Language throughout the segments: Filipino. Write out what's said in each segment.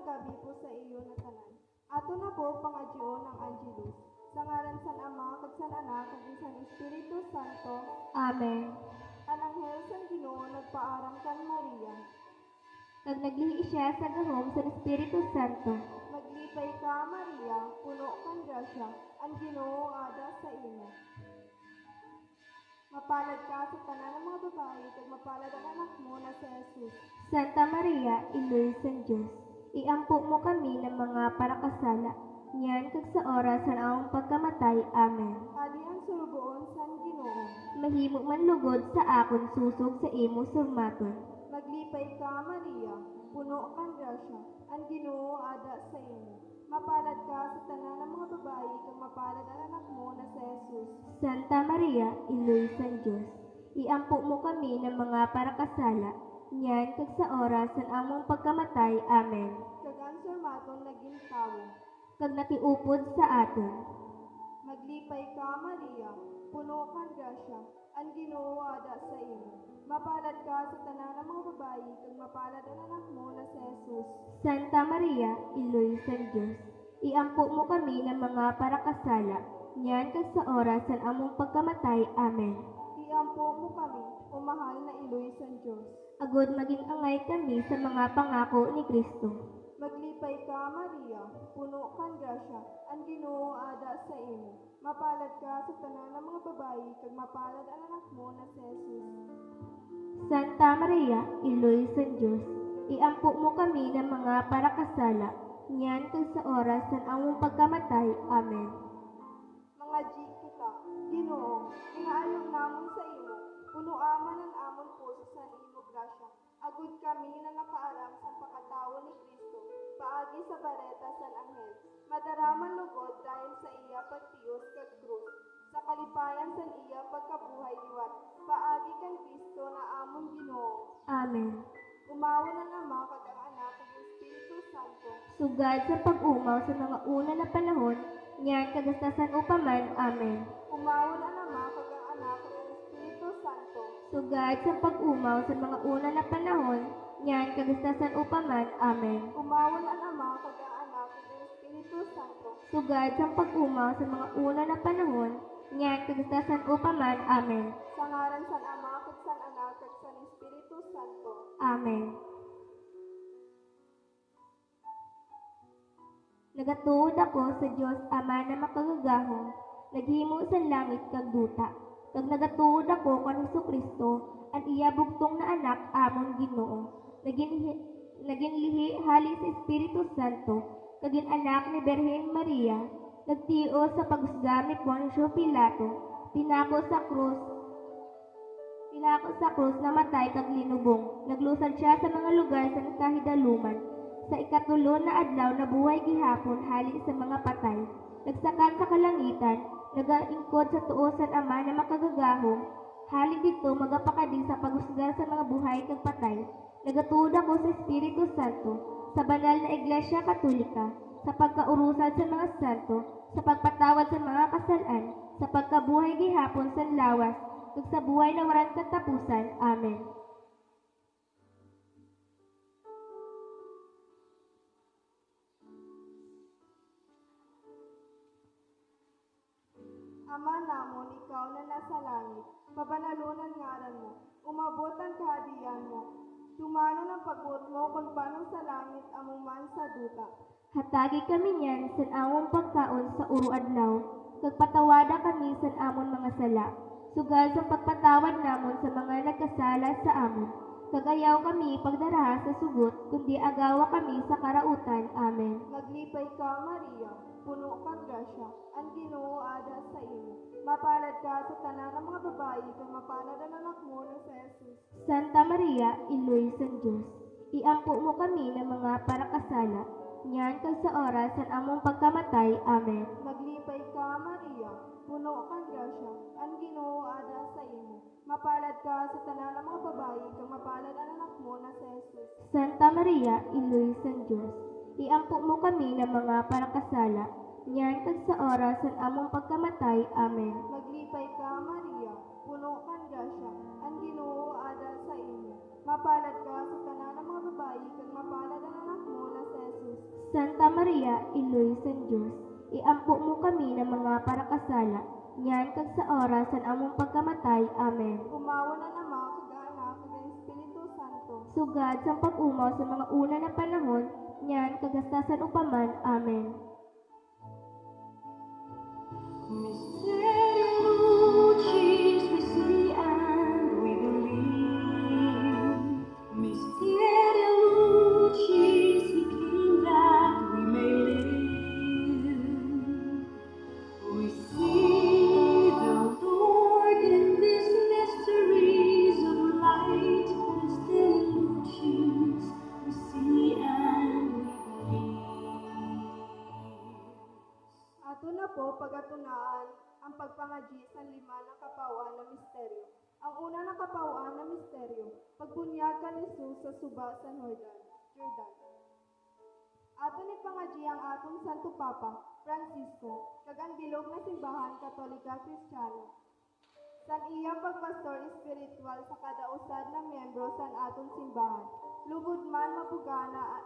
gabi po sa iyo na tanan. Ato na po pangadyo ng Angelus. Sa ngaran san Ama, kag san Anak, kag san Espiritu Santo. Amen. Ang anghel san Ginoo nagpaaram kan Maria. Kag naglihi siya sa gahom sa Espiritu Santo. Maglipay ka, Maria, puno kan grasya, ang Ginoo ada sa imo. Mapalad ka sa tanan ng mga babae, kag mapalad ang anak mo na si Jesus. Santa Maria, Inoy San Diyos, iampo mo kami ng mga parakasala, niyan kag sa oras sa among pagkamatay. Amen. Ali ang sulugoon san Ginoo. Mahimo man lugod sa akon susog sa imo surmaton. Maglipay ka, Maria, puno kang grasya, ang Ginoo ada sa imo. Mapalad ka sa tanan ng mga babae, kag mapalad ang anak mo na si Jesus. Santa Maria, Inoy San Diyos, iampo mo kami ng mga parakasala, niyan kag sa oras sa among pagkamatay. Amen. Kag ang surmaton naging tawo. Kag nakiupod sa aton. Maglipay ka, Maria, puno kang grasya, ang Ginoo ada sa imo. Mapalad ka sa tanan ng mga babae, kag mapalad ang anak mo na si Jesus. Santa Maria, Inoy San Diyos, iampo mo kami ng mga parakasala, niyan kag sa oras sa among pagkamatay. Amen. Iampo mo kami, o mahal na Iloy san Diyos. Agod maging angay kami sa mga pangako ni Kristo. Maglipay ka, Maria, puno kang grasya, ang Ginoo ada sa imo. Mapalad ka sa tanan ng mga babae, kag mapalad ang anak mo na si Jesus. Santa Maria, Inoy San Diyos, iampo mo kami ng mga parakasala, niyan kag sa oras sa among pagkamatay. Amen. Mga G kita, Ginoo, inaalong namon sa imo, puno aman ang amon puso sa imo grasya. Agud kami na nakaaram sa pakatawo ni Kristo, paagi sa bareta san anghel. Madaraman lugod dahil sa iya pagtiyos kag krus, sa kalipayan san iya pagkabuhay liwat, paagi kan Kristo na amon Ginoo. Amen. Umawa ng Ama kag ang Anak kag ang Espiritu Santo. Sugad sa pag-umaw sa mga una na panahon, niyan kagastasan upaman. Amen. Umawa ng Ama kag ang Anak kag ang Espiritu Santo. Sugad sa pag-umaw sa mga una na panahon, niyan kagastasan upaman. Amen. Umawa ng Ama kag ang Anak kag ang Espiritu Santo. Sugad sa pag-umaw sa mga una na panahon, niyan kagastasan upaman. Amen. Sa ngaran san Ama kag san Anak kag san Espiritu Santo. Amen. Nagatuod ako sa Dios Ama na makagagahong, naghimo sa langit kag duta. Kag nagatuod ako kan Kristo, ang iya bugtong na anak amon Ginoo. Naging lihi hali sa Espiritu Santo, kag anak ni Birhen Maria, nagtios sa paghusga ni Poncio Pilato, pinako sa krus namatay kag linubong. Naglusad siya sa mga lugar sa nakahidaluman. Sa ikatulo na adlaw nabuhay gihapon hali sa mga patay. Nagsakat sa kalangitan, nagaingkod sa tuosan Ama na makagagahong. Hali dito magapakadi sa paghusga sa mga buhay kag patay. Nagatuod ako sa Espiritu Santo, sa banal na Iglesia Katolika, sa pagkaurusad sa mga santo, sa pagpatawad sa mga kasalan, sa pagkabuhay gihapon sa lawas, ug sa buhay na waran katapusan. Amen. Ama namon, ikaw na nasa langit, pabanalunan ngaran mo, umabot ang kahadian mo. Tumano ng pagbuot mo kung paano sa langit among man sa duta. Hatagi kami niyan sa among pagkaon sa uro adlaw, kag patawada kami sa amon mga sala, sugal sa pagpatawad namon sa mga nagkasala sa amon. Kag ayaw kami pagdaraha sa sugot, kundi agawa kami sa karautan. Amen. Maglipay ka, Maria, puno kang grasya, ang Ginoo ada sa imo. Mapalad ka sa tanan ng mga babae, kag mapalad ang anak mo na si Jesus. Santa Maria, Inoy San Diyos, iampo mo kami ng mga parakasala, niyan kag sa oras sa among pagkamatay. Amen. Maglipay ka, Maria, puno kang grasya, ang Ginoo ada sa imo. Mapalad ka sa tanan ng mga babae, kag mapalad ang anak mo na si Jesus. Santa Maria, Inoy San Diyos, iampo mo kami ng mga parakasala, niyan kag sa oras sa among pagkamatay. Amen. Maglipay ka, Maria, puno kang grasya, ang Ginoo ada sa imo. Mapalad ka sa tanan ng mga babae, kag mapalad ang anak mo na si Jesus. Santa Maria, Iloy San Diyos, iampo mo kami ng mga parakasala, nyan kag sa oras san among pagkamatay. Amen. Umawa na naman kag-anak kag Espiritu Santo. Sugad sa pag-umaw sa mga una na panahon, nyan kagastasan upaman. Amen. Mysterium Lucis we see and we believe. Mysterium Lucis, He came that we may live. We see the Lord in these mysteries of light. Mysterium Lucis we see and we believe. Ato na po pagatunaan ang pagpangadyi sa lima na kapawaan na misteryo. Ang una na kapawaan na misteryo, pagbunyag kan Jesus sa suba sa Jordan. Ato ni pangadyi ang atong Santo Papa, Francisco, kag ang bilog na simbahan Katolika Kristiyano. San iya pagpastor espiritual sa kadausad na miyembro san atong simbahan. Lugod man mapugana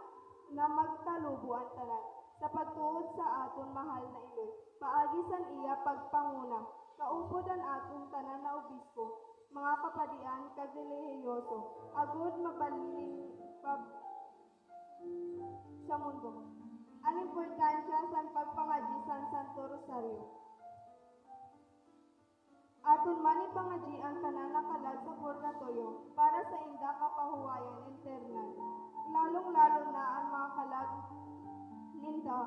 na magtalubo ang tanan sa pagtuod sa aton mahal na Iloy. Paagi san iya pagpanguna, kaupod ang aton tanan na obispo, mga kapadian kag relihiyoso, agud mabalin sa mundo. Ang importansya sa pagpangadyi sa Santo Rosario. Aton man ipangadyi ang tanan na kalag sa purgatorio para sa inda kapahuwayan internal. Lalong-lalo na ang mga kalag Linda,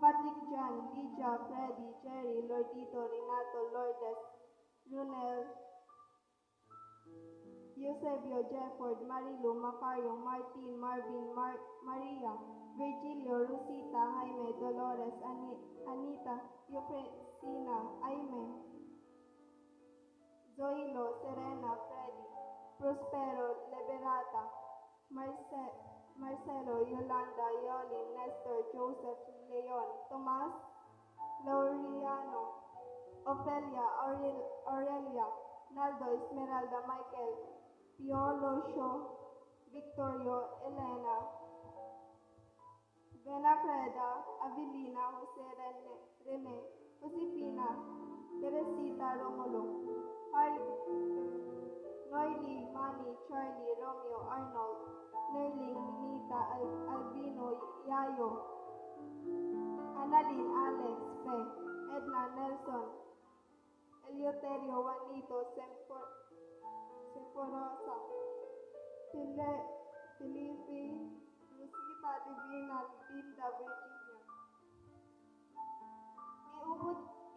Patrick, John, Lydia, Freddy, Jerry, Lordito, Renato, Lourdes, Runel, Eusebio, Jefford, Marilu, Macario, Martin, Marvin, Maria, Virgilio, Rosita, Jaime, Dolores, Anita, Eufresina, Aime, Zoilo, Serena, Freddy, Prospero, Liberata, Marcelo, Yolanda, Yolin, Nestor, Joseph, Leon, Tomas, Laureano, Ofelia, Aurelia, Naldo, Esmeralda, Michael, Pio, Lucio, Victorio, Elena, Benafreda, Avelina, Jose Rene, Josefina, Teresita, Romulo, Noily, Manny, Charlie, Romeo, Arnold, Nerling, Ninita, Albino, Yayo, Annalyn, Alex, Fe, Edna, Nelson, Eleuterio, Juanito, Semporosa, Felipe, Rosita, Divina, Linda, Virginia.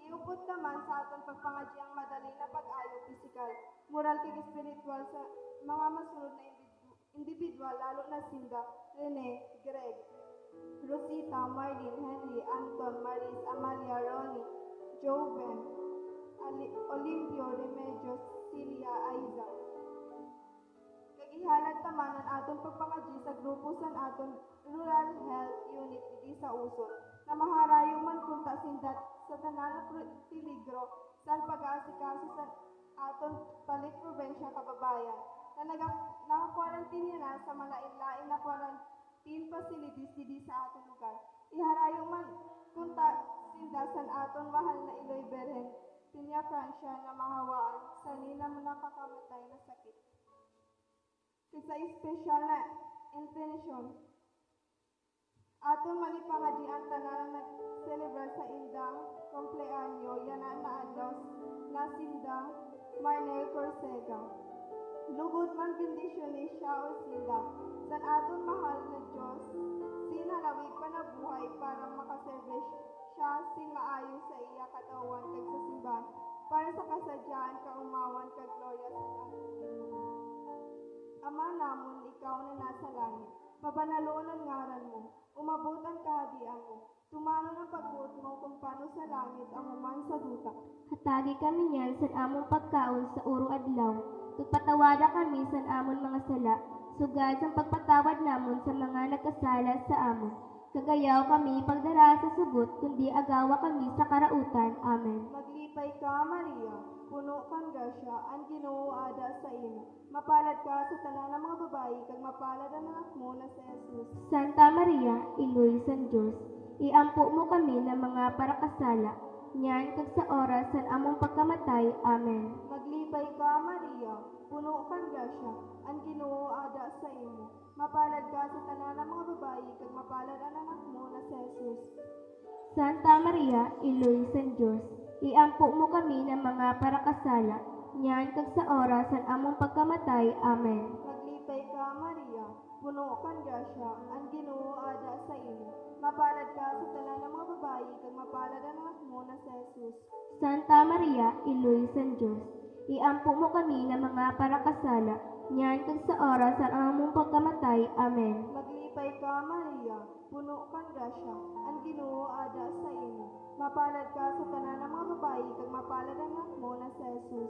Iupot naman sa atong pagpangadyi ang madali na pag-ayo pisikal, moral kag espiritual sa mga masunod na individual, lalo na Sinda, Rene, Greg, Rosita, Marlene, Henry, Anton, Maris, Amalia, Ronnie, Joven, Olimpio, Remedios, Celia, Aiza. Kagihalat naman ang atong pagpangadyi sa grupo sa atong Rural Health Unit didi sa Uson, na maharayo man kunta sindat sa tanan na peligro sa pag-aasikaso sa aton palit probensya kababayan na naka-quarantine na sa malain-lain na quarantine facilities didi sa aton lugar. Iharayo man kunta sindasan aton mahal na Iloy Berhen, Pinya Francia na mahawaan sa nina nakakamatay na sakit. Sa espesyal na intensyon, aton manipangadyi ang tanan na nag-celebrar sa indang kompleanyo yanan na adlaw na Sinda Marnel Corsega. Lugod man bendisyon ni siya o Sinda san aton mahal na Diyos sinalawig pa na buhay para makaserve siya sin maayo sa iya katawan kag sa simbahan para sa kasadyaan kaumawan kag glorya sa aton. Ama namon, ikaw na nasa langit, pabanaloon ang ngaran mo, umabot ang kahadian mo, tumanon ang pagbuot mo kung paano sa langit ang uman sa duta. Hatagi kami niyan sa among pagkaon sa uro adlaw, tugpatawada kami sa amon mga sala, sugad sa pagpatawad namon sa mga nagkasala sa amon. Kagayaw kami pagdara sa sugot, kundi agawa kami sa karautan. Amen. Maglipat Maglipay ka, Maria, puno kang grasya, ang Ginoo ada sa imo. Mapalad ka sa tanan ng mga babayi, kag mapalad ang anak mo na si Jesus. Santa Maria, Iloy san Diyos, iampo mo kami ng mga parakasala, nyan kag sa oras san among pagkamatay. Amen. Maglipay ka, Maria, puno kang grasya, ang Ginoo ada sa imo. Mapalad ka sa tanan ng mga babayi, kag mapalad ang anak mo na si Jesus. Santa Maria, Iloy san Diyos, iampo mo kami ng mga parakasala, nyan kag sa oras san among pagkamatay. Amen. Maglipay ka, Maria, puno kang grasya, ang Ginoo ada sa imo. Mapalad ka sa tanan ng mga babayi, kag mapalad ang anak mo na si Jesus. Santa Maria, Iloy san Diyos, iampo mo kami ng mga parakasala, nyan kag sa oras san among pagkamatay. Amen. Maglipay ka, Maria, puno kang grasya, ang Ginoo ada sa imo. Mapalad ka sa tanan ng mga babayi, kag mapalad ang anak mo na si Jesus.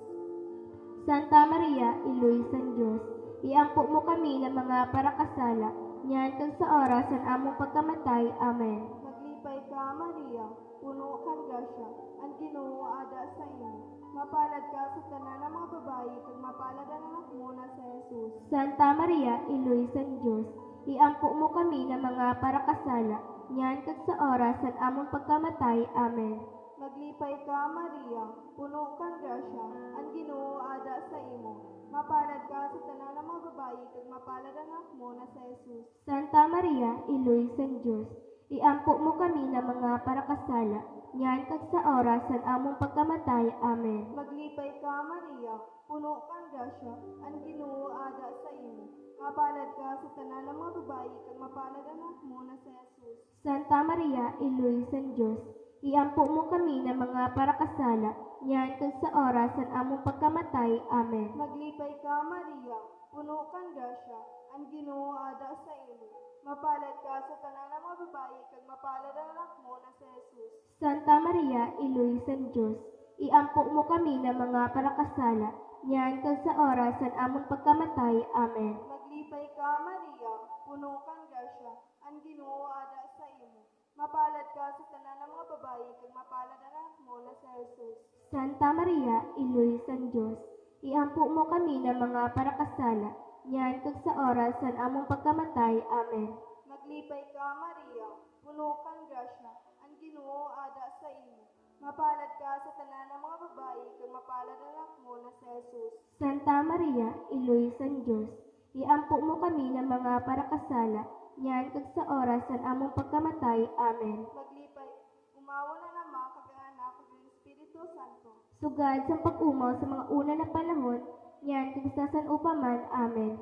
Santa Maria, Iloy san Diyos, iampo mo kami ng mga parakasala, nyan kag sa oras san among pagkamatay. Amen. Maglipay ka, Maria, puno kang grasya, ang Ginoo ada sa imo. Mapalad ka sa tanan ng mga babayi, kag mapalad ang anak mo na si Jesus. Santa Maria, Iloy san Diyos, iampo mo kami ng mga parakasala, nyan kag sa oras san among pagkamatay. Amen. Maglipay ka, Maria, puno kang grasya, ang Ginoo ada sa imo. Mapalad ka sa tanan ng mga babayi, kag mapalad ang anak mo na si Jesus. Santa Maria, Iloy san Diyos, iampo mo kami ng mga parakasala, nyan kag sa oras san among pagkamatay. Amen. Maglipay ka, Maria, puno kang grasya, ang Ginoo ada sa imo. Mapalad ka sa tanan ng mga babayi, kag mapalad ang anak mo na si Jesus. Santa Maria, Iloy san Diyos, iampo mo kami ng mga parakasala, nyan kag sa oras san among pagkamatay. Amen. Maglipay ka, Maria, puno kang grasya, ang Ginoo ada sa imo. Mapalad ka sa tanan ng mga babayi, kag mapalad ang anak mo na si Jesus. Santa Maria, Iloy san Diyos, iampo mo kami ng mga parakasala, nyan kag sa oras san among pagkamatay. Amen. Maglipay ka, Maria, puno kang grasya, ang Ginoo ada sa imo. Mapalad ka sa tanan ng mga babayi, kag mapalad ang anak mo na si Jesus. Santa Maria, Iloy san Diyos, iampo mo kami ng mga parakasala, nyan kag sa oras san among pagkamatay. Amen. Maglipay ka, Maria, puno kang grasya, ang Ginoo ada sa imo. Mapalad ka sa tanan ng mga babayi, kag mapalad ang anak mo na si Jesus. Santa Maria, Iloy san Diyos, iampo mo kami ng mga parakasala, nyan kag sa oras san among pagkamatay. Amen. Maglipay, umawa na Ama, kag ang Anak, kag ang Espiritu Santo. Sugad sa pag-umaw sa mga una na panahon, nyan kag sa sanupaman. Amen.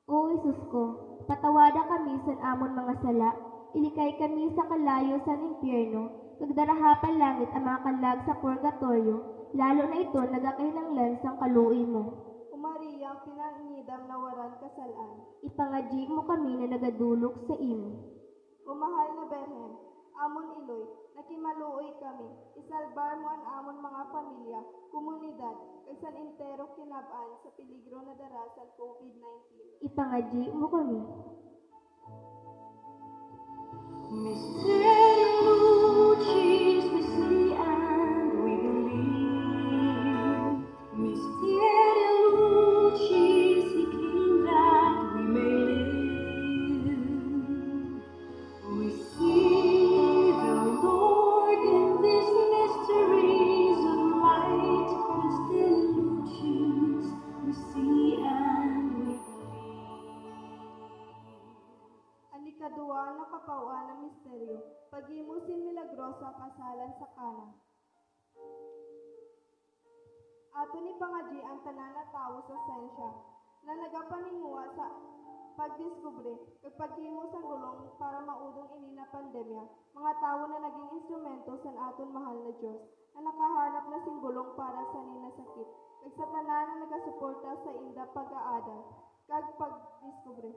O Isus ko, patawada kami sa amon mga sala, ilikay kami sa kalayo sa impyerno, kag darahapan langit ang mga kalag sa purgatorio, lalo na ito nagakahinanglan sang kaluoy mo. O Maria, pinanidam na waran kasalan. Ipangadyi mo kami na nagadulok sa imo. O mahal na Berhen, amon iloy, nakimaluoy kami, isalbar mo ang amon mga pamilya, komunidad, kag san entero kinab-an sa peligro na dara sa COVID-19. Ipangadyi mo kami. Mysterium Lucis we see and we believe. Mysterium Lucis he came that we may live. We see the Lord in these mysteries of light. Mysterium Lucis we see and we believe. Ang ikaduwa na kapawaan ng misteryo, paghimusin milagrosa kasalan sa Kana. Ato ni pangadyi ang tanan na tawo sa sensya, na nagapaninguha sa pagdiskubre, kag paghimo sa gulong para maudong ini na pandemya, mga tawo na naging instrumento sa aton mahal na Dios, na nakahanap na singgulong para sa nina sakit, kag sa tanan na nagasuporta sa inda pag-aadal, kag pagdiskubre.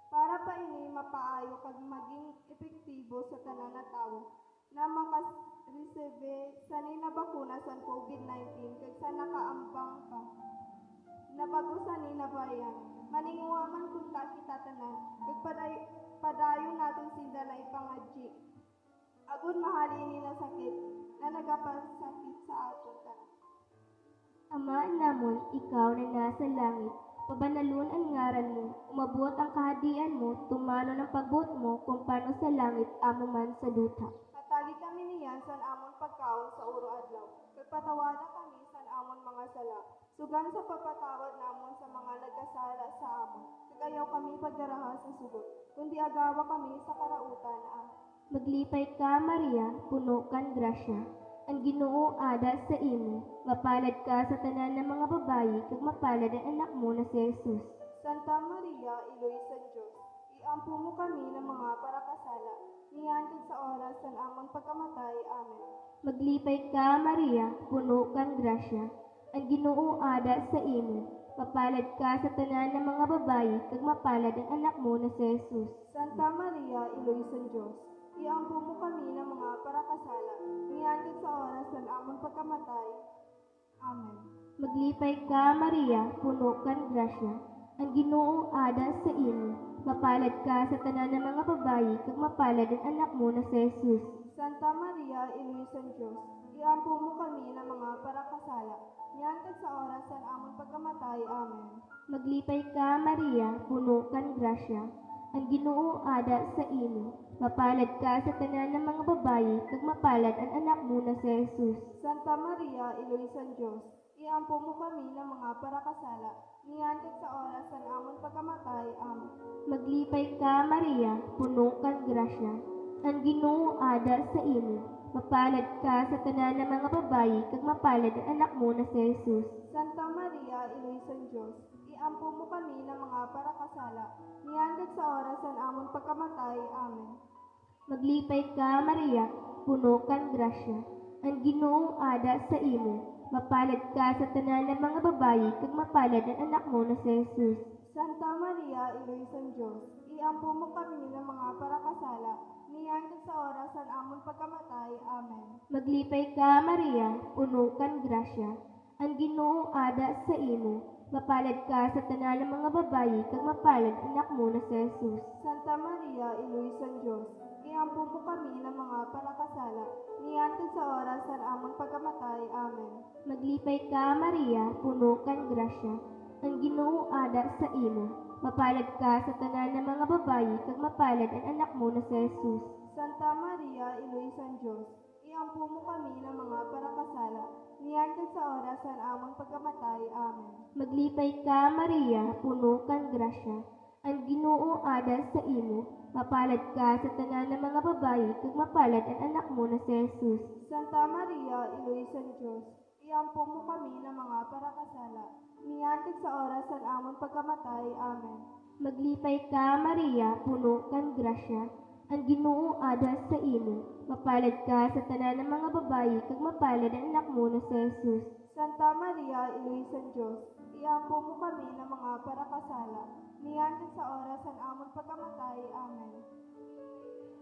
Para pa ini mapaayo kag maging epektibo sa tanan na tawo na makaresebe sa nina bakuna sa COVID-19 kag sa nakaambang pa na bago sa nina variant. Maninguha man kunta kita tanan kag padayon naton sinda na ipangadyi Agud mahalin na sakit na nagapasakit sa aton tanan. Ama namon, ikaw na nasa langit, pabanalon ang ngaran mo, umabot ang kahadian mo, tumano ng pagbuot mo, kung paano sa langit, amo man sa duta. Hatagi kami niyan san amon pagkaon sa uro adlaw. Pagpatawada kami san amon mga sala. Sugan sa pagpatawad namon sa mga nagkasala sa amon. Kagayaw kami pagdaraha sa sugot. Kundi agawa kami sa karautan. Amen. Maglipay ka, Maria, puno kan grasya. Ang Ginoo ada sa imo, mapalad ka sa tanan ng mga babayi, kag mapalad ang anak mo na si Jesus. Santa Maria, Iloy sa Diyos, iampo mo kami ng mga parakasala, niyan sa oras ng amon pagkamatay. Amen. Maglipay ka, Maria, puno kang grasya. Ang Ginoo ada sa imo, mapalad ka sa tanan ng mga babayi, kag mapalad ang anak mo na si Jesus. Santa Maria, Iloy sa Diyos, iampo mo kami ng mga parakasala, niyan sa oras ng amon pagkamatay. Amen. Maglipay ka, Maria, puno kang grasya. Ang Ginoo ada sa imo, mapalad ka sa tanan ng mga babayi, kag mapalad ang anak mo na si Jesus. Santa Maria, Iloy sa Diyos, iampo mo kami ng mga parakasala, niyan sa oras ng amon pagkamatay. Amen. Maglipay ka, Maria, puno kang grasya. Ang Ginoo ada sa imo, mapalad ka sa tanan ng mga babayi, kag mapalad ang anak mo na si Jesus. Santa Maria, Iloy sa Diyos, iampo mo kami ng mga parakasala, niyan sa oras ng amon pagkamatay. Amen. Maglipay ka, Maria, puno kang grasya. Ang Ginoo ada sa imo, mapalad ka sa tanan ng mga babayi, kag mapalad ang anak mo na si Jesus. Santa Maria, Iloy sa Diyos, iampo mo kami ng mga parakasala, niyan sa oras ng amon pagkamatay. Amen. Maglipay ka, Maria, puno kang grasya. Ang Ginoo ada sa imo, mapalad ka sa tanan ng mga babayi, kag mapalad ang anak mo na si Jesus. Santa Maria, Iloy sa Diyos, iampo mo kami ng mga parakasala, niyan sa oras ng amon pagkamatay. Amen. Maglipay ka, Maria, puno kang grasya. Ang Ginoo ada sa imo, mapalad ka sa tanan ng mga babayi, kag mapalad ang anak mo na si Jesus. Santa Maria, Iloy sa Diyos, iampo mo kami ng mga parakasala, niyan sa oras ng amon pagkamatay. Amen. Maglipay ka, Maria, puno kang grasya. Ang Ginoo ada sa imo, mapalad ka sa tanan ng mga babayi, kag mapalad ang anak mo na si Jesus. Santa Maria, Iloy sa Diyos, iampo mo kami ng mga parakasala, niyan sa oras ng amon pagkamatay. Amen. Maglipay ka, Maria, puno kang grasya. Ang Ginoo ada sa imo, mapalad ka sa tanan ng mga babayi, kag mapalad ang anak mo na si Jesus. Santa Maria, Iloy sa Diyos, iampo mo kami ng mga parakasala, niyan sa oras ng amon pagkamatay. Amen. Maglipay ka, Maria, puno kang grasya. Ang Ginoo ada sa imo, mapalad ka sa tanan ng mga babayi, kag mapalad ang anak mo na si Jesus. Santa Maria, Iloy sa Diyos, iampo mo kami ng mga parakasala, niyan sa oras ng amon pagkamatay. Amen.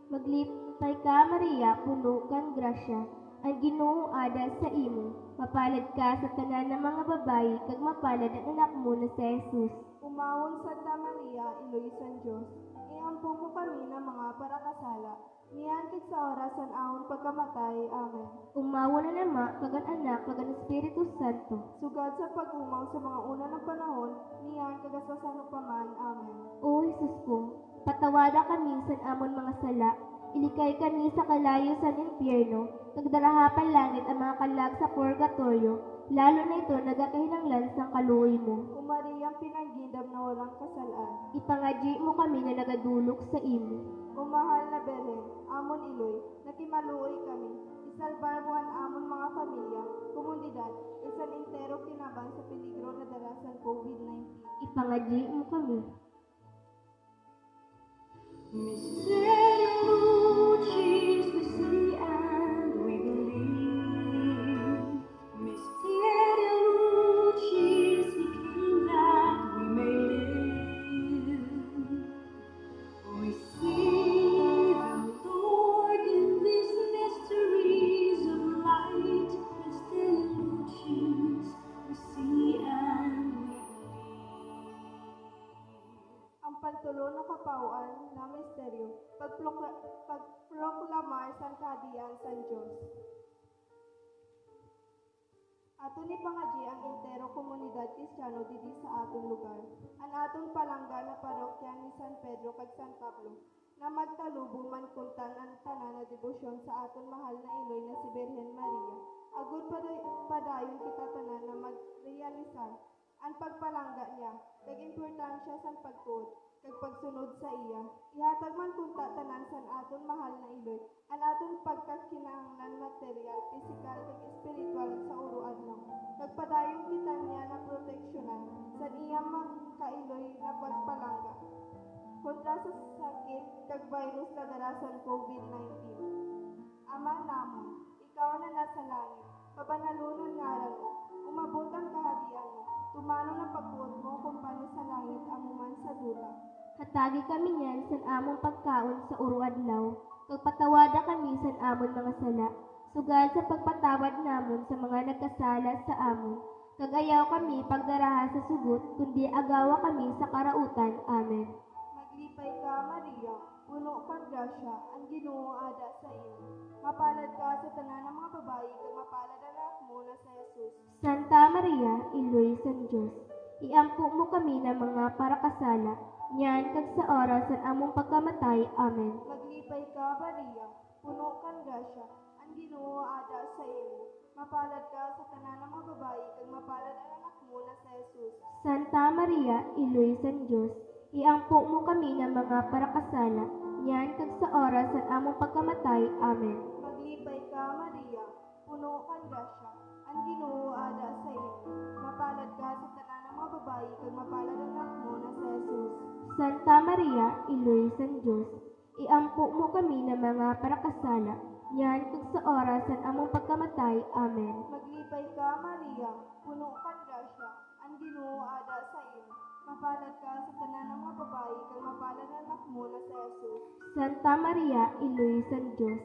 Maglipay ka, Maria, puno kang grasya. Ang Ginoo ada sa imo, mapalad ka sa tanan ng mga babayi, kag mapalad ang anak mo na si Jesus. Umawon Santa Maria, Iloy sa Diyos, iampo mo kami ng mga parakasala, niyan sa oras ng amon pagkamatay. Amen. Umawa na nama, kagan anak, kagan Espiritu Santo. Sugad sa pag-umaw sa mga una ng panahon, niyan kagasasan paman. Amen. O Jesus ko, patawada kami sa amon mga sala, ilikay kami sa kalayo sa impyerno, kagdarahapan langit ang mga kalag sa purgatorio, lalo na ito nagakahinanglan sa kaluoy mo. O Mariang pinanggindam na walang kasalaan, Ipangadyi mo kami na nagadulok sa imo. o mahal na Belen, amon Iloy, nakimaluoy kami, isalbar mo ang amon mga pamilya, komunidad, isang entero kinabang sa peligro na darasan COVID-19. Ipangadyi mo kami. Misterio Lucis we see and we believe. Misterio Lucis he came that we may live. We see the Lord in these mysteries of light. Misterio Lucis we see and we believe. Ang Ikatulo na kapauan na misteryo, pagproklamar sang kahadian sa Diyos. Ato ni pangadji ang entero komunidad Kristiyano didi sa aton lugar. Ang aton palangga na parokya ni San Pedro kag San Pablo na magtalubong man kuntan ang tanan na debosyon sa aton mahal na iloy na si Birhen Maria. Agud padayon kita tanan na magrealisar ang pagpalangga niya kag importansya sang pagtuod kag pagsunod sa iya. Ihatag man kunta tanan san aton mahal na iloy ang aton pagkakinahanglan material, pisikal kag espiritual sa uruan lang. Nagpadayon kita niya na proteksyonan sa iyang kailoy na pagpalangga kontra sa sakit kag virus na darasan COVID-19. Ama namon, ikaw na nasa langit, pabanalunan ngaran mo, umabot ang kahadian mo, tumano na pagbuot mo kung paano sa langit amuman sa duta. Hatagi kami niyan san among pagkaon sa uro-adlaw, kag patawada kami san amon mga sala, sugad sa pagpatawad namon sa mga nagkasala sa amon. Kag ayaw kami pagdaraha sa sugot, kundi agawa kami sa karautan. Amen. Maglipay ka, Maria, puno kang grasya, ang Ginoo ada sa imo. Mapalad ka sa tanan ng mga babayi, kag mapalad ang anak mo na sa Jesus. Santa Maria, Iloy san Diyos, iampo mo kami ng mga parakasala, niyan kag sa oras ng among pagkamatay. Amen. Maglipay ka, Maria, puno kang grasya, ang Ginoo ada sa imo. Mapalad ka sa tanan ng mga babayi, kag mapalad ang anak mo na sa Jesus. Santa Maria, Iloy san Diyos, iampo mo kami ng mga parakasala, niyan kag sa oras ng among pagkamatay. Amen. Maglipay ka, Maria, puno kang grasya, ang Ginoo ada sa imo. Mapalad ka sa tanan ng mga babayi, kag mapalad ang anak mo na sa Jesus. Santa Maria, Iloy san Diyos, iampo mo kami ng mga parakasala, niyan kag sa oras ng among pagkamatay. Amen. Maglipay ka, Maria, puno kang grasya, ang Ginoo ada sa imo. Mapalad ka sa tanan ng mga babayi, kag mapalad ang anak mo na sa Jesus. Santa Maria, Iloy san Diyos,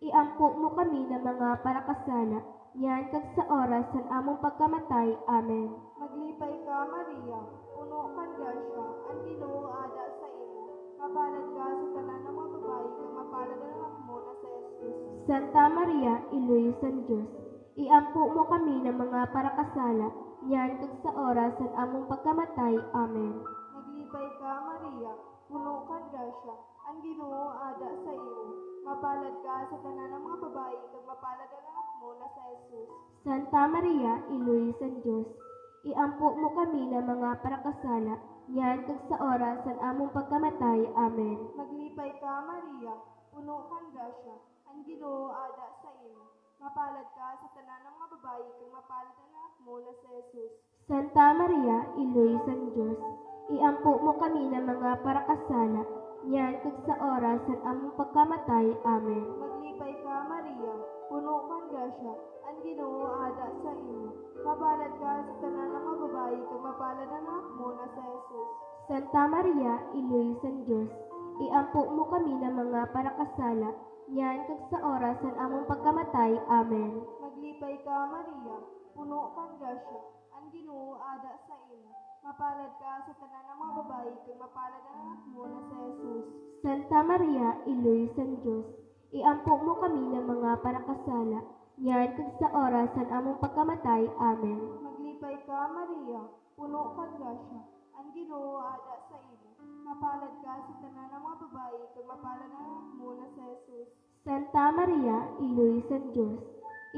iampo mo kami ng mga parakasala, niyan kag sa oras ng among pagkamatay. Amen. Maglipay ka, Maria, puno kang grasya, ang Ginoo ada sa imo. Mapalad ka sa tanan ng mga babayi, kag mapalad ang anak mo na sa Jesus. Santa Maria, Iloy san Diyos, iampo mo kami ng mga parakasala, niyan kag sa oras ng among pagkamatay. Amen. Maglipay ka, Maria, puno kang grasya, ang Ginoo ada sa imo. Mapalad ka sa tanan ng mga babayi, kag mapalad ang anak mo na sa Jesus. Santa Maria, Iloy san Diyos, iampo mo kami ng mga parakasala, niyan kag sa oras ng among pagkamatay. Amen. Maglipay ka, Maria, puno kang grasya, ang Ginoo ada sa imo. Mapalad ka sa tanan ng mga babayi, kag mapalad ang anak mo na sa Jesus. Santa Maria, Iloy san Diyos, iampo mo kami ng mga parakasala, niyan kag sa oras ng among pagkamatay. Amen. Maglipay ka, Maria, puno kang grasya, ang Ginoo ada sa imo. Mapalad ka sa tanan ng mga babayi, kag mapalad ang anak mo na sa Jesus. Santa Maria, Iloy san Diyos, iampo mo kami ng mga parakasala, niyan kag sa oras ng among pagkamatay. Amen. Maglipay ka, Maria, puno kang grasya, ang Ginoo ada sa imo. Mapalad ka sa tanan ng mga babayi, kag mapalad ang anak mo na sa Jesus. Santa Maria, Iloy san Diyos, iampo mo kami ng mga parakasala, niyan kag sa oras ng among pagkamatay. Amen. Maglipay ka, Maria, puno kang grasya, ang Ginoo ada sa imo. Mapalad ka sa tanan ng mga babayi, kag mapalad ang anak mo na sa Jesus. Santa Maria, Iloy san Diyos,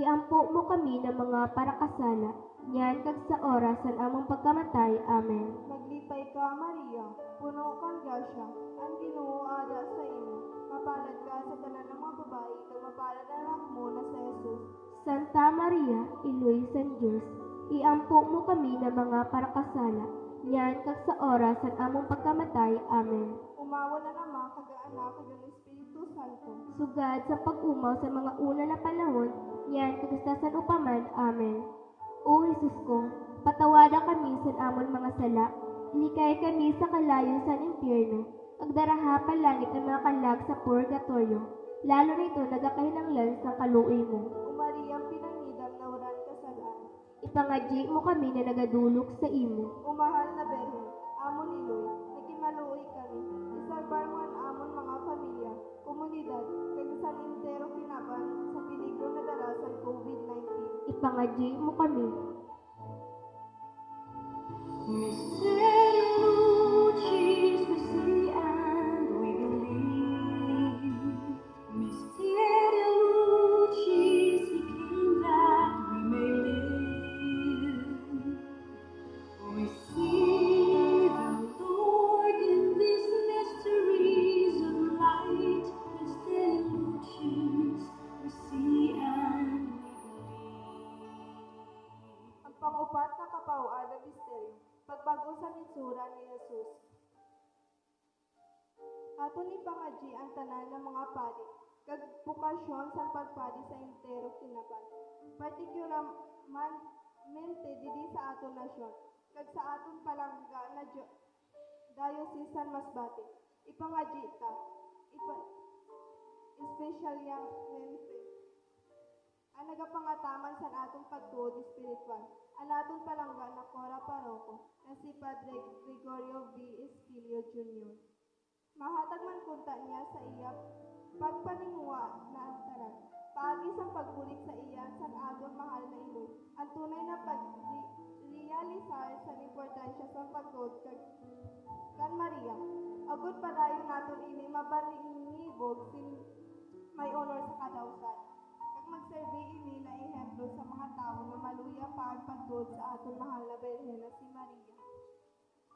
iampo mo kami ng mga parakasala, niyan kag sa oras ng among pagkamatay. Amen. Maglipay ka, Maria, puno kang grasya, ang Ginoo ada sa imo. Mapalad ka sa tanan ng mga babayi, kag mapalad ang anak mo na sa Jesus. Santa Maria, Iloy san Diyos, iampo mo kami ng mga parakasala, niyan kag sa oras ng among pagkamatay. Amen. Umawa na Ama, kag ang Anak, kag ang Espiritu Santo. Sugad sa pag-umaw sa mga una na panahon, niyan kagastasan upaman. Amen. O Jesus ko, patawada kami sa amon mga sala, ilikay kami sa kalayo sa impyerno, agdaraha palangit ang mga kalag sa purgatorio, lalo na ito nagakahinanglan sa kaluoy mo. O Maria, pinangidam na waran kasalaan. Ipangadyi mo kami na nagadulok sa imo. O mahal na Berhen, amon iloy, nagkimaluoy kami. Ipangadyi mo kami. Mysterium Lucis, we see and we believe. Mysterium Lucis, He came that we may live. We see the Lord in these mysteries of light. Mysterium Lucis, we see and we believe. Ang pang-upat na kapauan ng misteryo, pagbago sa mitsura ni Jesus. Ato ni pangadyi ang tanan ng mga pari, kag bukasyon sa pagpadi sa entero kinaban. Partikularmente didi sa aton nasyon, kag sa aton palangga na Diocese San Masbate. Ipangadyi ta, espesyalmente ang nagapangataman sa atong pagtuod espiritual, ang atong palangga na Cora Paroko na si Padre Gregorio V. Esquilio Jr. Mahatag man kunta niya sa iya pagpaninguha na antaran. Paagi sa pagbulig sa iya sa aton mahal na imo, ang tunay na pag-realisar sa importansya sa pagtuod kan Maria. Agud padayon naton ini mabaningibog sin may honor sa kadawsan. Magserbi ini na ehemplo sa mga tao na maluya pa ang pagtuod sa aton mahal na Birhen na si Maria.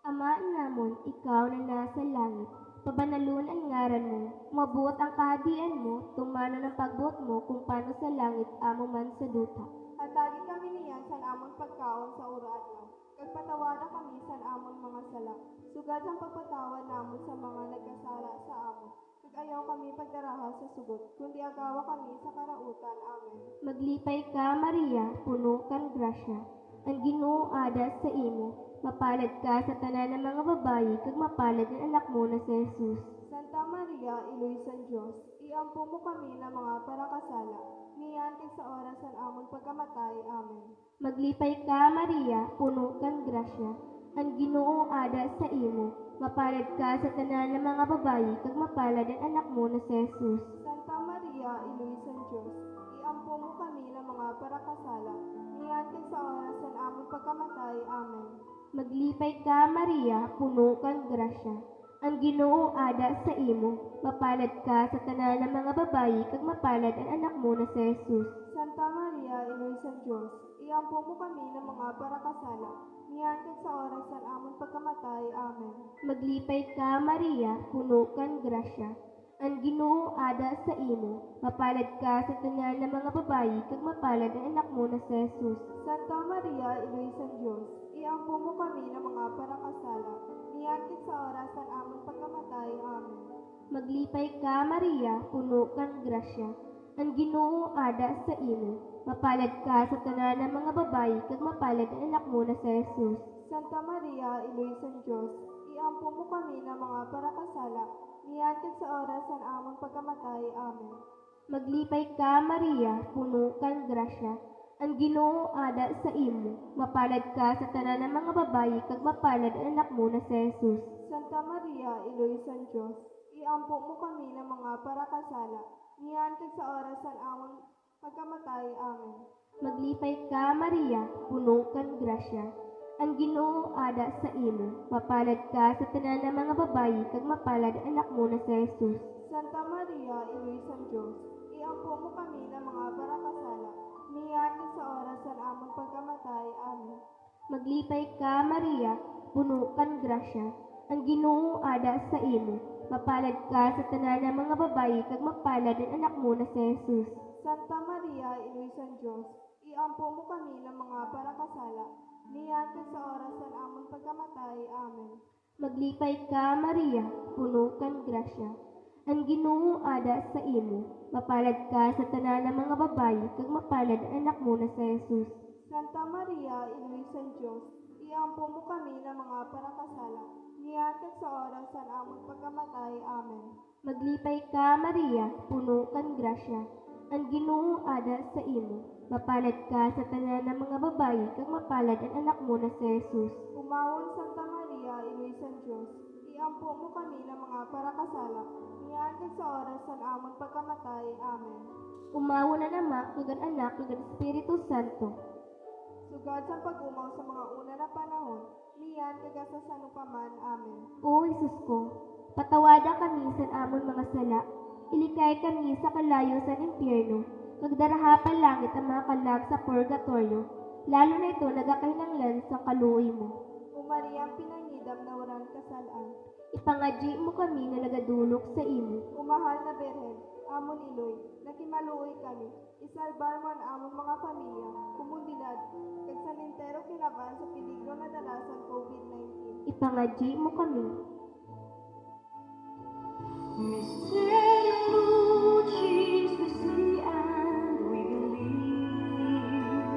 Ama namon, ikaw na nasa langit, pabanalon ang ngaran mo, mabuot ang kahadian mo, tumano ng pagbuot mo kung paano sa langit amo man sa duta. Hatagi kami niyan sa amon pagkaon sa ura-adlaw, kag patawada kami sa amon mga sala, sugad ang pagpatawad namon sa mga nagkasala sa amon. Ayaw kami pagdarahas sa sugot, kundi agawa kami sa karautan. Amen. Maglipay ka, Maria, puno kang grasya. Ang Ginoo ada sa imo, mapalad ka sa tanan ng mga babayi, kag mapalad ang anak mo na si Jesus. Santa Maria, Iloy San Diyos, iampo mo kami na mga parakasala, niyan kay sa oras ng amon pagkamatay. Amen. Maglipay ka, Maria, puno kang grasya. Ang Ginoo ada sa imo, mapalad ka sa tanan ng mga babayi, kag mapalad ang anak mo na si Jesus. Santa Maria, Iloy San Diyos, iampo mo kami na mga parakasala, niyan kay sa oras ng amon pagkamatay. Amen. Maglipay ka, Maria, puno kang grasya. Ang Ginoo ada sa imo, mapalad ka sa tanan ng mga babayi, kag mapalad ang anak mo na si Jesus. Santa Maria, Iloy San Diyos, iampo mo kami ng mga parakasala, niyan kay sa oras ng amon pagkamatay. Amen. Maglipay ka, Maria, puno kang grasya. Ang Ginoo ada sa imo, mapalad ka sa tanan ng mga babayi, kag mapalad ang anak mo na si Jesus. Santa Maria, Iloy San Diyos, iampo mo kami ng mga parakasala, niyan kay sa oras ng amon pagkamatay. Amen. Maglipay ka, Maria, puno kang grasya. Ang Ginoo ada sa imo, mapalad ka sa tanan ng mga babayi, kag mapalad ang anak mo na si Jesus. Santa Maria, Iloy San Diyos, iampo mo kami ng mga parakasala, niyan kay sa oras ng amon pagkamatay. Amen. Maglipay ka, Maria, puno kang grasya. Ang Ginoo ada sa imo, mapalad ka sa tanan ng mga babayi, kag mapalad ang anak mo na si Jesus. Santa Maria, Iloy San Diyos, iampo mo kami ng mga parakasala, niyan kay sa oras ng amon pagkamatay. Amen. Maglipay ka, Maria, puno kang grasya. Ang Ginoo ada sa imo, mapalad ka sa tanan ng mga babayi, kag mapalad ang anak mo na si Jesus. Santa Maria, Iloy San Diyos, iampo mo kami ng mga parakasala, niyan kay sa oras ng amon pagkamatay. Amen. Maglipay ka, Maria, puno kang grasya. Ang Ginoo ada sa imo, mapalad ka sa tanan ng mga babayi, kag mapalad ang anak mo na si Jesus. Santa Maria, Iloy San Diyos, iampo mo kami ng mga parakasala, niyan kay sa oras ng amon pagkamatay. Amen. Maglipay ka, Maria, puno kang grasya. Ang Ginoo ada sa imo, mapalad ka sa tanan ng mga babayi, kag mapalad ang anak mo na si Jesus. Santa Maria, Iloy San Diyos, iampo mo kami ng mga parakasala, niyan kay sa oras ng amon pagkamatay. Amen. Maglipay ka, Maria, puno kang grasya. Ang Ginoo ada sa imo, mapalad ka sa tanan ng mga babayi, kag mapalad ang anak mo na si Jesus. Umawon Santa Maria, Iloy San Diyos, iampo mo kami ng mga parakasala, Niyan kag sa oras san amon pagkamatay. Amen. Umawo na Ama, kag ang Anak, kag ang Espiritu Santo. Sugad sa pag-umaw sa mga una na panahon, niyan kag sa sanupaman. Amen. O Jesus ko, patawada kami sa amon mga sala, ilikay kami sa kalayo sa impyerno, kag darahapan langit ang mga kalag sa purgatorio, lalo na ito nagakahinanglan sa kaluoy mo. O Maria, pinangidam na waran kasalaan. Ipangadyi mo kami na nagadulok sa imo. Umahal na Berhen, amon iloy, nakimaluoy kami, isalbar mo ang amon mga pamilya, kumundilad, kag sa lintero kinaban sa peligro na dalasan COVID-19. Ipangadyi mo kami. Misterio Lucis we see and we believe.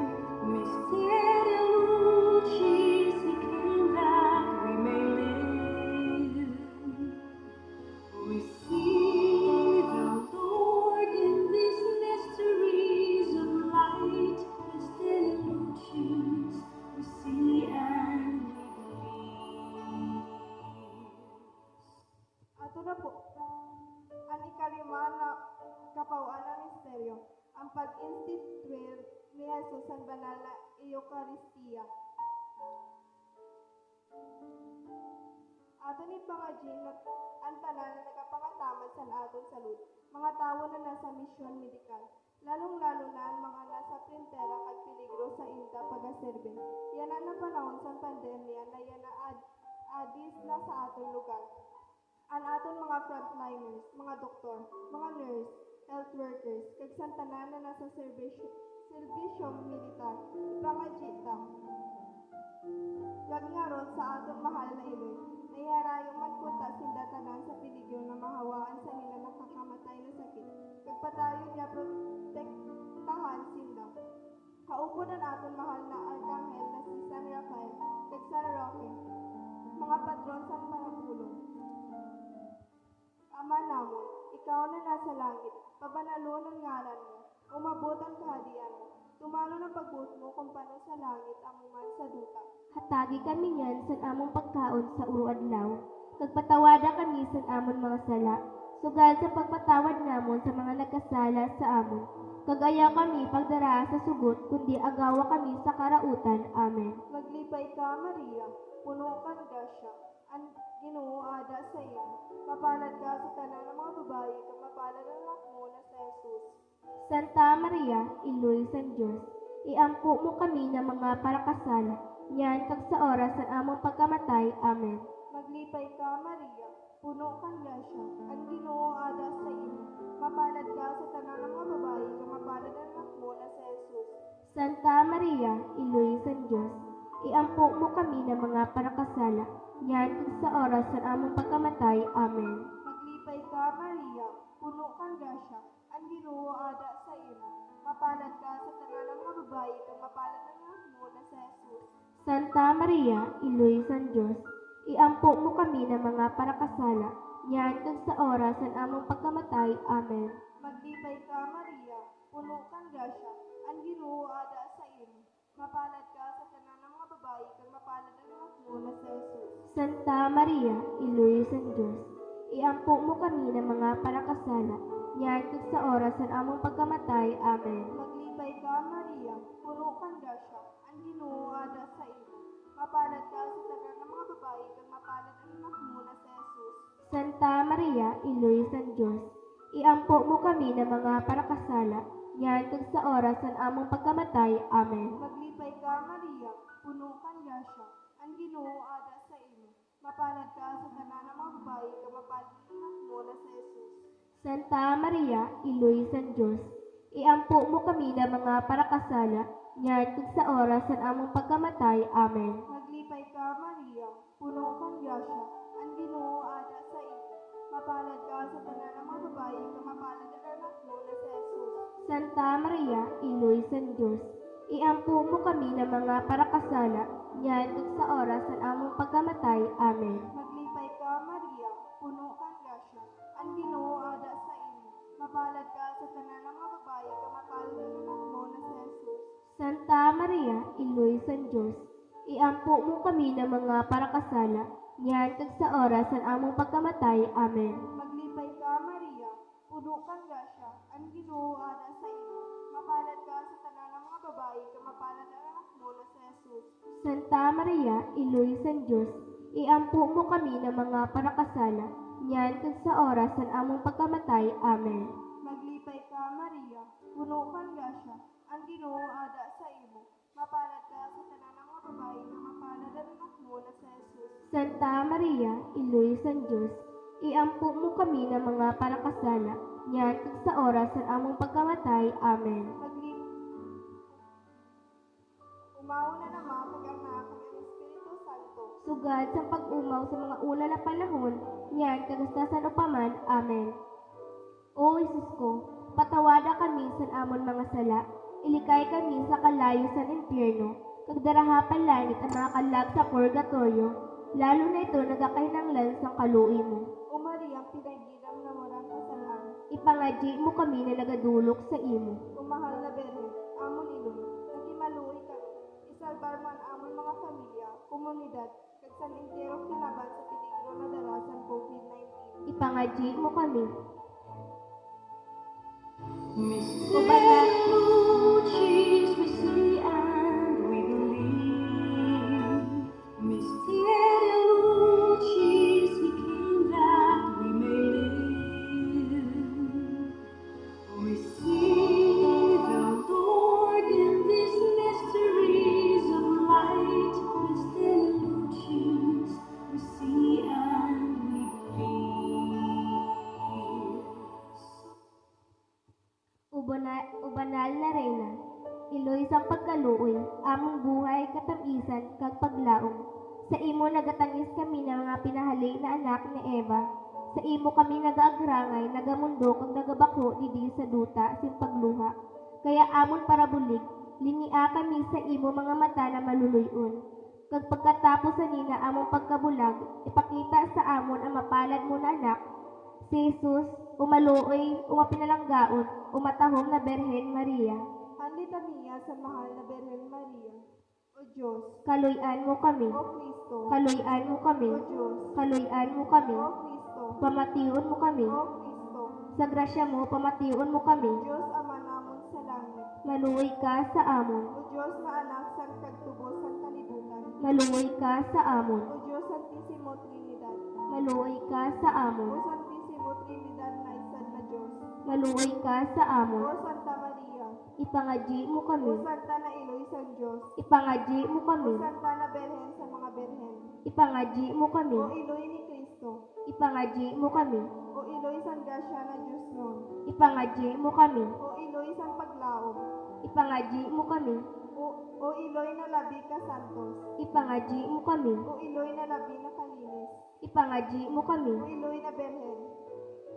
Misterio Lucis he came that we may live. We see the Lord in these mysteries of light. Misterio Lucis we see and we believe. Ato na po, ang ikalima na kapawaan ng misteryo, ang pag-institute ni Jesus ang banal na Eucharistia. Ato ni pangajin ang tanan na nagapangataman sa aton salud, mga tawo na nasa misyon medikal, lalong-lalo na ang mga nasa printera kag peligro sa inta pagaserbe. Yan ang napanahon sa pandemya na yan na adis na sa aton lugar. Ang aton mga frontliners, mga doktor, mga nurse, health workers, kag santanan na nasa serbisyong militar, ipangajita. Kag nga ron sa aton mahal na iloy, nayarayong magpunta sinda tanan sa peligro na mahawaan sa nila nakakamatay na sakit. Kag padayon niya protektahan sinda. Kaupod ang aton mahal na arkanghel na si San Rafael, kag San Roque, mga patron sa panagulong. Ama namon, ikaw na nasa langit, pabanalon ang ngalan mo, umabot ang kahadian mo, tumalo ng pagbuot mo kung paano sa langit amuman sa duta. Hatagi kami niyan sa among pagkaon sa uruadlaw, kag patawada kami sa amon mga sala, sugad sa pagpatawad namon sa mga nagkasala sa amon. Kag ayaw kami pagdara sa sugot, kundi agawa kami sa karautan. Amen. Maglipay ka, Maria, puno ka ng grasya, ang Ginoo ada sa iyo. Mapalad ka sa tanan ng mga babae, kag mapalad ang anak mo na si Jesus. Santa Maria, Iloy San Diyos, iampo mo kami ng mga parakasala, niyan kag sa oras ng among pagkamatay. Amen. Maglipay ka, Maria, puno kang grasya, ang Ginoo ada sa iyo. Mapalad ka sa tanan ng mga babae, kag mapalad ang anak mo na si Jesus. Santa Maria, Iloy San Diyos, iampo mo kami ng mga parakasala, niyan kag sa oras ng among pagkamatay. Amen. Maglipay ka, Maria, puno kang grasya, ang Ginoo ada sa iyo. Mapalad ka sa tanan ng mga babae, kag mapalad ang anak mo na si Jesus. Santa Maria, Iloy San Diyos, iampo mo kami ng mga parakasala, niyan kag sa oras ng among pagkamatay. Amen. Maglipay ka, Maria, puno kang grasya, ang Ginoo ada sa iyo. Mapalad ka sa tanan ng mga babae, kag mapalad ang anak mo na si Jesus. Santa Maria, Iloy San Diyos, iampo mo kami ng mga parakasala, niyan kag sa oras ng among pagkamatay. Amen. Maglipay ka, Maria, puno kang grasya, ang Ginoo ada sa iyo. Mapalad ka sa tanan ng mga babae, kag mapalad ang anak mo na si Jesus. Santa Maria, Iloy San Diyos, iampo mo kami ng mga parakasala, niyan kag sa oras ng among pagkamatay. Amen. Maglipay ka, Maria, puno kang grasya, ang Ginoo ada sa iyo. Mapalad ka sa tanan ng mga babae, kag mapalad ang anak mo na si Jesus. Santa Maria, Iloy San Diyos, iampo mo kami ng mga parakasala, niyan kag sa oras ng among pagkamatay. Amen. Maglipay ka, Maria, puno kang grasya, ang Ginoo ada sa iyo. Mapalad ka sa tanan ng mga babae, kag mapalad ang anak mo na si Jesus. Santa Maria, Iloy San Diyos, iampo mo kami ng mga parakasala, niyan kag sa oras ng among pagkamatay. Amen. Maglipay ka, Maria, puno kang grasya, ang Ginoo ada sa iyo. Mapalad ka sa tanan ng mga babae, kag mapalad ang anak mo na si Jesus. Santa Maria, Iloy San Diyos, iampo mo kami ng mga parakasala, niyan kag sa oras ng among pagkamatay. Amen. Maglipay ka, Maria, puno kang grasya, ang Ginoo ada sa imo. Mapalad ka sa tanan ng mga babayi, ka mapalad ang anak mo na si Jesus. Santa Maria, Iloy San Diyos, iampo mo kami ng mga parakasala, niyan kag sa oras ng among pagkamatay. Amen. Maglipay ka, Maria, puno kang grasya, ang Ginoo ada sa imo. Mapalad ka sa tanan ng mga babayi, ka mapalad ang anak mo na si Jesus. Santa Maria, Iloy San Diyos, iampo mo kami ng mga parakasala, niyan kag sa oras ng among pagkamatay. Amen. Umaw na naman kag-anak kag ang Espiritu Santo. Sugad sa pag-umaw sa mga una na panahon, niyan kagastasan upaman. Amen. O Isus ko, patawada kami sa amon mga sala, ilikay kami sa kalayo sa impyerno, kag darahapan langit ang mga kalag sa purgatorio, lalo na ito nagakahinanglan sa kaluoy mo. O Maria, pinagidam na walang kasalaan. Ipangadyi mo kami na nagadulok sa imo. O mahal na Berhe, amon ilong, nagimaluoy kami. Isalbar man amon mga pamilya, komunidad, kag san entero kinaban sa peligro na darasan COVID-19. Ipangadyi mo kami. Misterio Lucis we and we believe. Misterio Lucis he came that we may live. We see the Lord in these mysteries of light. Misterio Lucis we see and we believe. Ubanal na Reyna, iloy sa pagkaluoy, among buhay, katamisan, kag paglaom. Sa imo nagatangis kami ng mga pinahali na anak ni Eva. Sa imo kami nagaagrangay, nagamundo, kag nagabako didi sa duta, sin pagluha. Kaya amon parabulig, lingia kami sa imo mga mata na maluluyon. Kag pagkatapos sa nina among pagkabulag, ipakita sa amon ang mapalad mo na anak, si Jesus, umaluoy, umapinalanggaon, umatahom na Berhen Maria. Ang litanya sa mahal na Berhen Maria. O Diyos, Kaluyan mo kami, O Kristo, kaluyan mo kami, O Diyos, kaluyan mo kami, O Kristo, pamatiun mo kami, O Kristo, sa grasya mo, pamatiun mo kami, Diyos Ama namon sa langit. maluoy ka sa amon, O Diyos na anak san kagtubos san kalibutan. maluoy ka sa amon, O Diyos Santissimo Trinidad. maluoy ka sa O amon, Santissimo Trinidad na isad na Diyos. maluoy ka sa O amon, Santa Maria. ipangadyi mo O kami, Santa na Iloy san Diyos. ipangadyi mo O kami, Santa na Berhen sa mga Berhen. ipangadyi mo kami, O Iloy ni Kristo. ipangadyi mo kami, O Iloy san Grasya na Diyos nun. ipangadyi mo kami, O Iloy san paglaom. ipangadyi mo kami, O Iloy na labi ka santos. ipangadyi mo kami, O Iloy na labi na kalinis. ipangadyi mo kami, O Iloy na Berhen.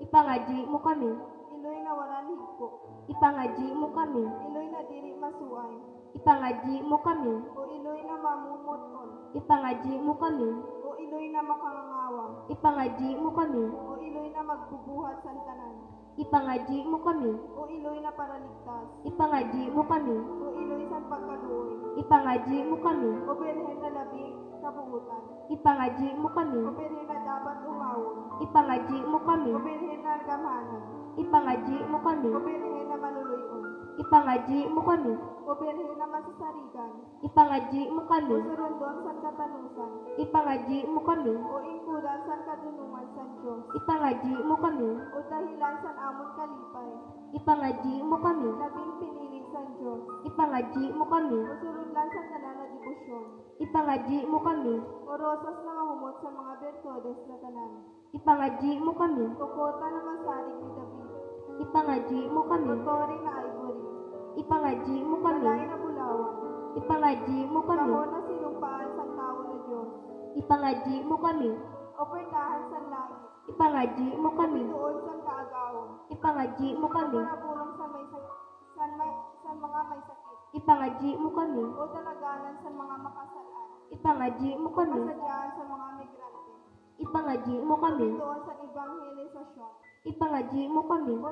ipangadyi mo kami, Iloy na waran higpo. ipangadyi mo kami, Iloy na diri masuay. ipangadyi mo kami, O Iloy na mamumuton. ipangadyi mo kami, O Iloy na makangangawa. ipangadyi mo kami, O Iloy na magbubuhat sa tanan. ipangadyi mo kami, O Iloy na paraligtas. ipangadyi mo kami, O Iloy sa pagkaluoy. ipangadyi mo kami, O Berhen na labi kabuutan. ipangadyi mo kami, O Berhen na dapat umawon. ipangadyi mo kami, O Berhen na gamanan. ipangadyi mo kami, O Berhen na maluluyon. ipangadyi mo kami, O Berhen na masasarigan. ipangadyi mo O kami, surundon sa katanusan. ipangadyi mo kami, O ingkudan sa kadunungan sa Diyos. ipangadyi mo kami, O dahilan sa amon kalipay. ipangadyi mo kami, Labing pinili sa Diyos. ipangadyi mo kami, O surundan sa tanan na debosyon. ipangadyi mo kami, O rosas na mahumot sa mga bertodes na tanan. ipangadyi mo kami, O kota na masarig ni David. ipangadyi mo kami, O tori na ivory. ipangadyi mo kami, Balay na bulawan. ipangadyi mo kami, Kahon na sinumpaan sa tao na Diyos. ipangadyi mo kami, O pertahan sa langit. ipangadyi mo kami, Doon sa kaagawon. ipangadyi mo O kami, parabulong sa may sa mga may sakit. ipangadyi mo kami, O dalaganan sa mga makasalaan. ipangadyi mo kami, Kasadyaan sa mga migrante. ipangadyi mo kami, Doon sa ebanghelisasyon. ipangadyi mo kami, O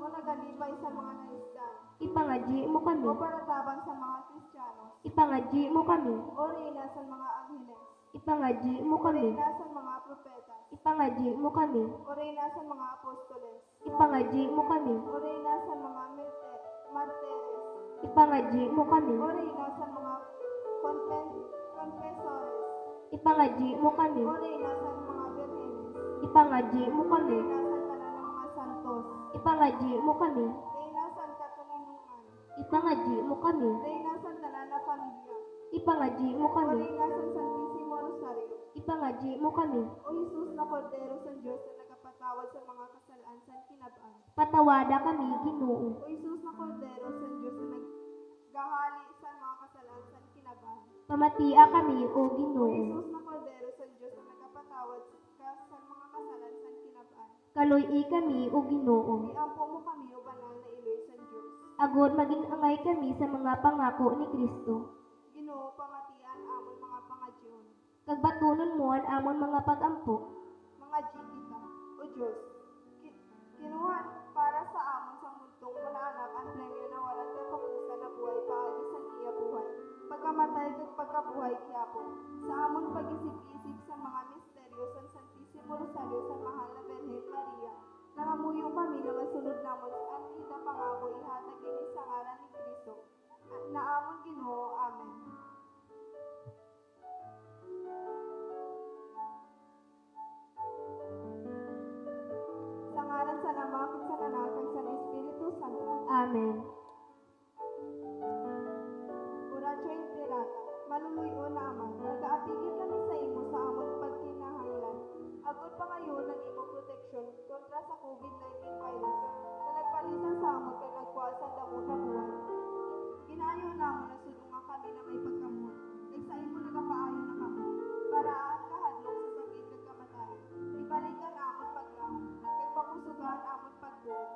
nagalibay sa mga naisdan. ipangadyi mo kami, O paratabang sa mga Kristiyano. ipangadyi mo kami, O reyna sa mga angheles. ipangadyi mo O kami, reyna sa mga propetas. Ipangadyi mo kami. O Reyna sa mga apostoles. Ipangadyi mo kami. O Reyna sa mga martires. Ipangadyi mo kami. O Reyna sa mga confessores. Ipangadyi mo kami. O Reyna sa mga birhenes. Ipangadyi mo O kami. Reyna sa tanan ng mga santos. Ipangadyi mo kami. Reyna sa katulinungan. Ipangadyi mo kami. Reyna sa tanan na pamilya. Ipangadyi mo O kami. Reyna sa Santisimo Rosario. Ipangadyi mo kami. O Jesus na Kordero sa Diyos na nagapatawad sa mga kasalaan sa kinabaan. Patawada kami, Ginoo. O Jesus na Kordero sa Diyos na naghahali sa mga kasalaan sa kinabaan. Pamatia kami, O O Ginoo. Jesus na Kordero sa Diyos na nagapatawad sa mga kasalaan sa kinabaan. Kaluy kami, O Ginoo. Iampo mo kami o banal na iloy sa Diyos. Agod maging-angay kami sa mga pangako ni Kristo. Ginoo pamatian amon mga pangadyon. Kagbatunon mo ang amon mga pag-ampo. Mga kita, o Diyos, kinuhan para sa amon sa mundong manaanak ang premyo na walang katapusan na buhay paagi sa iya buhay. Pagkamatay kag pagkabuhay kiyapon, sa amon pag-isip-isip sa mga misteryo sa Santisimo Rosario sa mahal na Birhen Maria, nangamuyo kami na masunod namon ang ida pangako ihatag ini sa ngalan ni Kristo. Na amon Ginoo, Amen. Sa ngalan sa Ama, kag sa Anak, kag sa Espiritu Santo. Amen. Oratio Imperata, maluluyo na Ama, nagaatigid kami sa imo sa amon pagkinahanglan. Agod pa ngayon ang imo proteksyon kontra sa COVID-19 virus na nagpalitan sa amon kag nagkuha sa damo na buwan. Ginaayo namon na sudunga kami na may pagkamot, kag sa imo nagapaayo na kami, para aan kahadlok sa sakit kag kamatayon. Ibalikan amon paglahom, kag papusugan amon pagbuot.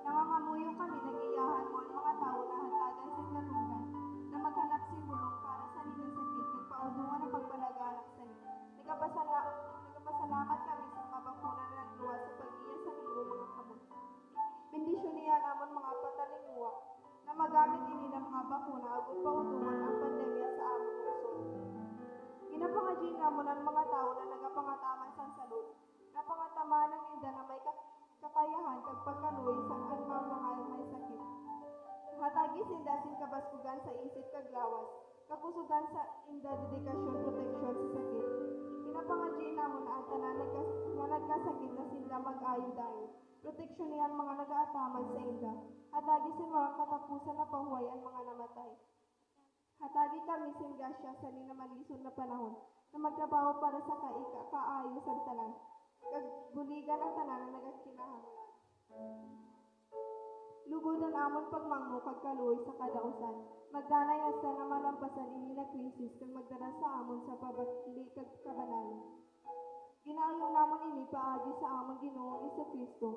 Nangangamuyo kami nagiyahan mo ang mga tao na hatagan sa katunggan, na maghanap simulong para sa nilang sakit kag paudungan ang pagbalaganak sa nila. Nagapasalamat kami sa mga bakuna na nagluwas sa pag-iya sa imo mga kamot. Bendisyonihan amon mga patalinguwa na magamit ini ng mga bakuna agud paudungan ang pandemya sa amon lungsod. Ginapangadyi namon ang mga tao na nagapangataman sa salud. Napangataman ng inda na may kakayahan kag pagkaluoy sa mga may sakit. Hatagi sinda sin kabaskugan sa isip kag lawas, kakusugan sa inda dedikasyon proteksyon sa sakit. Ginapangadyi namon na ang tanan na nagkasakit na sila mag-ayo dayon. Proteksyon niyan mga nagaataman sa inda. Hatagi sin mga katapusan na pahuway ang mga namatay. Hatagi kami sin gasya sa ninamalisod na panahon na magtrabaho para sa kaayo sa tanan. Kag buligan ang tanan na nagakinahanglan. Lugodan amon pagmangmo kag kaluoy sa kadausan. Magdanay hasta na malampasan ini na krisis kag magdara sa amon sa pabatli kag kabanalan. Ginaayo namon ini paagi sa amon Ginoong Kristo.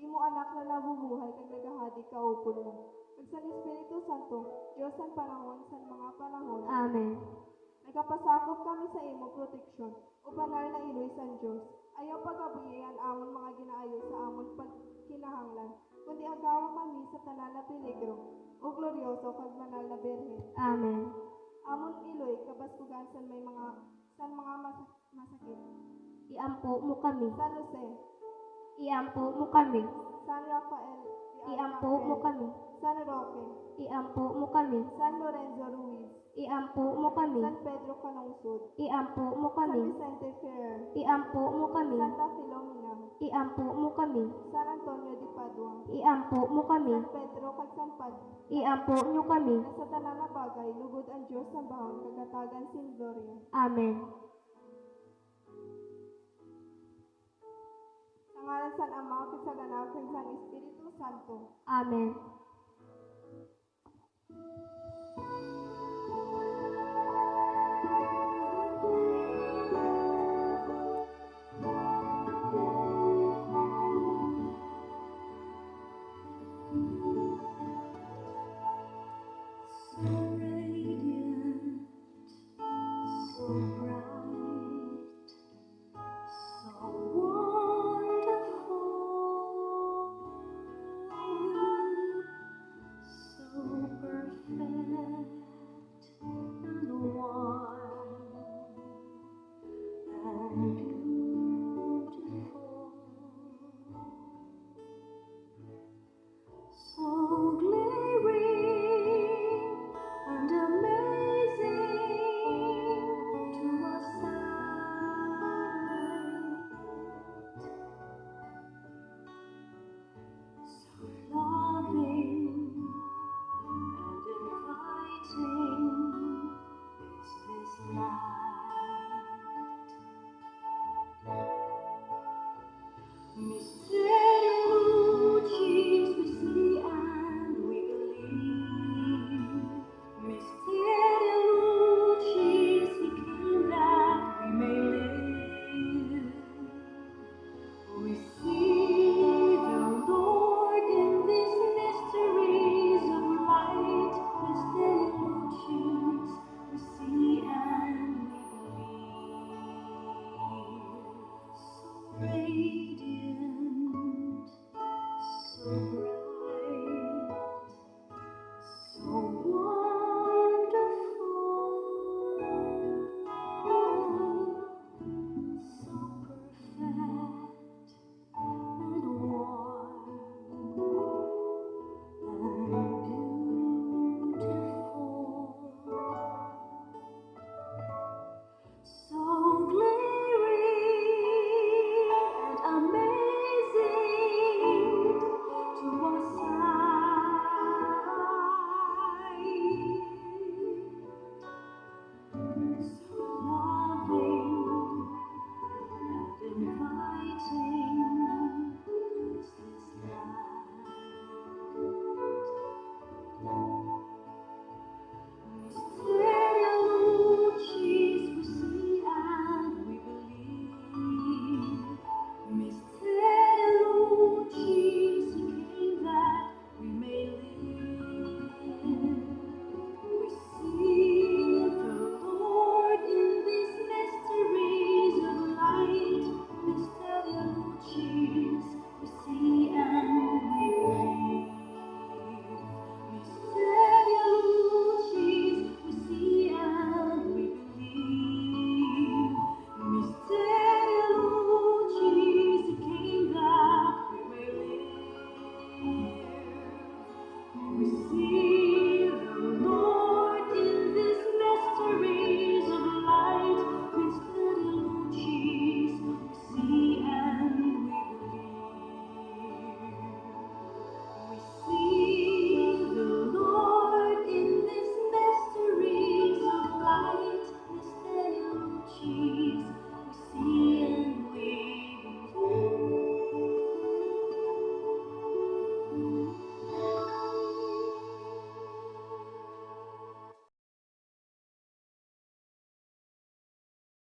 Imo anak na nabubuhay kag nagahadi kaupod mo. Kag sa Espiritu Santo, Dios ang panahon sa mga panahon. Amen. Nagapasakop kami sa imo proteksyon o banal na iloy sa Dios. Ayaw pagabiyan amon mga ginaayo sa amon pagkinahanglan, kundi agawa kami sa tanan na peligro o glorioso kag banal na Birhen. Amen. Amon iloy kabaskugan sa mga masakit. Iampo mo kami. San Jose, Iampo mo kami. San Rafael, Iampo mo kami. San Roque, Iampo mo kami. San Lorenzo Ruiz, Iampo mo kami. San Pedro Calungsod, Iampo mo San kami. Vicente Ferrer, Iampo mo kami. Santa Filomena, Iampo mo kami. San Antonio de Padua, Iampo mo kami. San Pedro kag San Padre. Iampo nyo kami. Na sa tanan na bagay, lugod ang Diyos sa bahon kagatagan sin gloria. Amen. Sa ngalan sa Ama, kag sa Anak, kag sa Espiritu Santo. Amen.